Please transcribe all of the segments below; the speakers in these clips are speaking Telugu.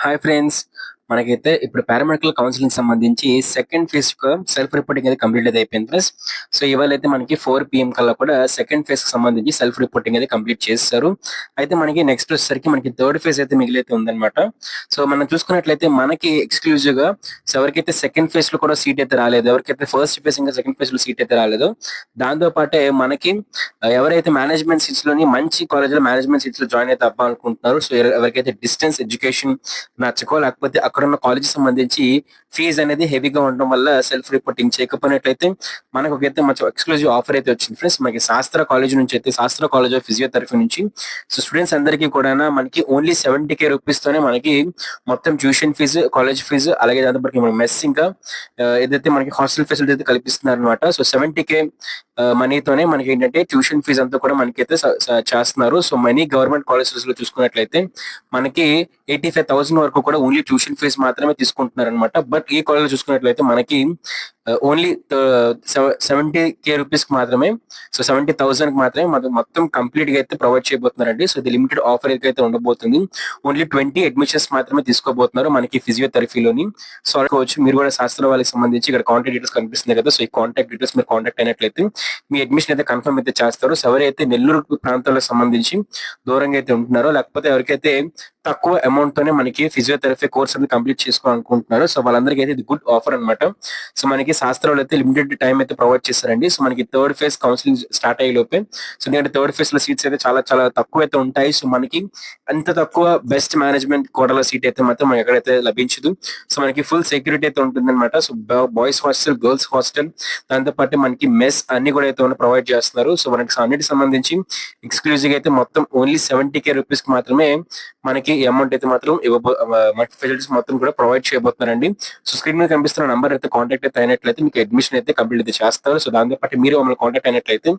Hi friends. మనకైతే ఇప్పుడు పారామెడికల్ కౌన్సిలింగ్ సంబంధించి సెకండ్ ఫేజ్ సెల్ఫ్ రిపోర్టింగ్ అయితే కంప్లీట్ అయితే అయిపోయింది ఫ్రెండ్స్. సో ఇవాళ అయితే మనకి 4 PM కల్లా కూడా సెకండ్ ఫేజ్ కి సంబంధించి సెల్ఫ్ రిపోర్టింగ్ అయితే కంప్లీట్ చేస్తారు. అయితే మనకి నెక్స్ట్ వచ్చేసరికి మనకి థర్డ్ ఫేజ్ అయితే మిగిలితే ఉందన్నమాట. సో మనం చూసుకున్నట్లయితే మనకి ఎక్స్క్లూజివ్ గా ఎవరికైతే సెకండ్ ఫేజ్ లో కూడా సీట్ అయితే రాలేదు, ఎవరికైతే ఫస్ట్ ఫేజ్ ఇంకా సెకండ్ ఫేజ్ లో సీట్ అయితే రాలేదో, దాంతో పాటే మనకి ఎవరైతే మేనేజ్మెంట్ సీట్స్ లోని మంచి కాలేజ్ లో మేనేజ్మెంట్ సీట్స్ లో జాయిన్ అయితే అవ్వాలనుకుంటున్నారు, సో ఎవరికైతే డిస్టెన్స్ ఎడ్యుకేషన్ నచ్చకో లేకపోతే అక్కడ ఉన్న కాలేజ్ సంబంధించి ఫీజు అనేది హెవీగా ఉండడం వల్ల సెల్ఫ్ రిపోర్టింగ్ చేయకపోయినట్లయితే మనకు ఒకైతే మంచి ఎక్స్క్లూజివ్ ఆఫర్ అయితే వచ్చింది ఫ్రెండ్స్. మనకి శాస్త్ర కాలేజ్ నుంచి అయితే శాస్త్ర కాలేజ్ ఆఫ్ ఫిజియోథెరపీ నుంచి సో స్టూడెంట్స్ అందరికీ కూడా మనకి ఓన్లీ 70K రూపీస్ తోనే మనకి మొత్తం ట్యూషన్ ఫీజు, కాలేజ్ ఫీజు, అలాగే దాంతో పాటు మన మెస్ ఇంకా ఏదైతే మనకి హాస్టల్ ఫెసిలిటీ అయితే కల్పిస్తున్నారు అనమాట. సో 70K మనీతోనే మనకి ఏంటంటే ట్యూషన్ ఫీజు అంతా కూడా మనకైతే చేస్తున్నారు. సో మనీ గవర్నమెంట్ కాలేజెస్ లో చూసుకున్నట్లయితే మనకి 85,000 వరకు కూడా ఓన్లీ ట్యూషన్ ఫీజు మాత్రమే తీసుకుంటున్నారు అనమాట. బట్ ఈ కాలేజ్ చూసుకున్నట్లయితే మనకి ఓన్లీ 70K రూపీస్ కి మాత్రమే, సో 70,000 కి మాత్రమే మొత్తం కంప్లీట్ గా అయితే ప్రొవైడ్ చేయబోతున్నారండి. సో ఇది లిమిటెడ్ ఆఫర్ అయితే ఉండబోతుంది. ఓన్లీ 20 అడ్మిషన్స్ మాత్రమే తీసుకోబోతున్నారు మనకి ఫిజియోథెరపీలోని. సో అనుకోవచ్చు మీరు కూడా శాస్త్ర వాళ్ళకి సంబంధించి ఇక్కడ కాంటాక్ట్ డీటెయిల్స్ కనిపిస్తుంది కదా. సో ఈ కాంటాక్ట్ డీటెయిల్స్ మీరు కాంటాక్ట్ అయినట్లయితే మీ అడ్మిషన్ అయితే కన్ఫర్మ్ అయితే చేస్తారు. సో ఎవరైతే నెల్లూరు ప్రాంతాలకు సంబంధించి దూరంగా అయితే ఉంటున్నారో, లేకపోతే ఎవరికైతే తక్కువ అమౌంట్ తోనే మనకి ఫిజియోథెరపీ కోర్స్ అనేది కంప్లీట్ చేసుకోవాలనుకుంటున్నారు, సో వాళ్ళందరికీ అయితే ఇది గుడ్ ఆఫర్ అనమాట. సో మనకి శాస్త్రాలు అయితే లిమిటెడ్ టైం అయితే ప్రొవైడ్ చేస్తారండి. సో మనకి థర్డ్ ఫేజ్ కౌన్సిలింగ్ స్టార్ట్ అయ్యే లోపే, సో ఎందుకంటే థర్డ్ ఫేజ్ లో సీట్స్ అయితే చాలా చాలా తక్కువ అయితే ఉంటాయి. సో మనకి అంత తక్కువ బెస్ట్ మేనేజ్మెంట్ కోటాలో సీట్ అయితే మాత్రం మనకి ఎక్కడైతే లభించదు. సో మనకి ఫుల్ సెక్యూరిటీ అయితే ఉంటుంది అనమాట. So boys hostel, girls hostel, దాంతో పాటు మనకి మెస్ అన్ని కూడా అయితే ప్రొవైడ్ చేస్తున్నారు. సో మనకి అన్నిటికి సంబంధించి ఎక్స్క్లూజివ్ అయితే మొత్తం ఓన్లీ 70K రూపీస్ కి మాత్రమే మనకి అమౌంట్ అయితే మాత్రం మనకి ఫెసిలిటీస్ మొత్తం కూడా ప్రొవైడ్ చేయబోతున్నారండి. సో స్క్రీన్ మీద కనిపిస్తున్న నంబర్ అయితే కాంటాక్ట్ అయితే అయినట్లయితే మీకు అడ్మిషన్ అయితే కంప్లీట్ అయితే చేస్తారు. సో దాంతో పాటు మీరు మమ్మల్ని కాంటాక్ట్ అయినట్లయితే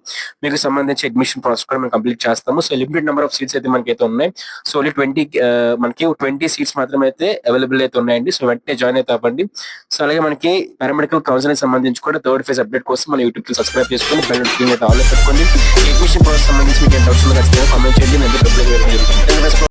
మీకు సంబంధించి అడ్మిషన్ ప్రాసెస్ కూడా మేము కంప్లీట్ చేస్తాము. So limited number of seats అయితే మనకైతే ఉన్నాయి. సో ఓన్లీ 20 సీట్స్ మాత్రమే అయితే అవైలబుల్ అయితే ఉన్నాయండి. సో వెంటనే జాయిన్ అయితే అవ్వండి. సో అలాగే మనకి పారామెడికల్ కౌన్సిలింగ్ సంబంధించి కూడా థర్డ్ ఫేజ్ అప్డేట్ కోసం మన యూట్యూబ్ కి సబ్స్క్రైబ్ చేసుకొని బెల్ నోటిఫికేషన్ అయితే ఆల్ పెట్టుకోండి. అడ్మిషన్ ప్రాసెస్ సంబంధించి మీకు డౌట్స్ ఖచ్చితంగా కామెంట్ చేయండి.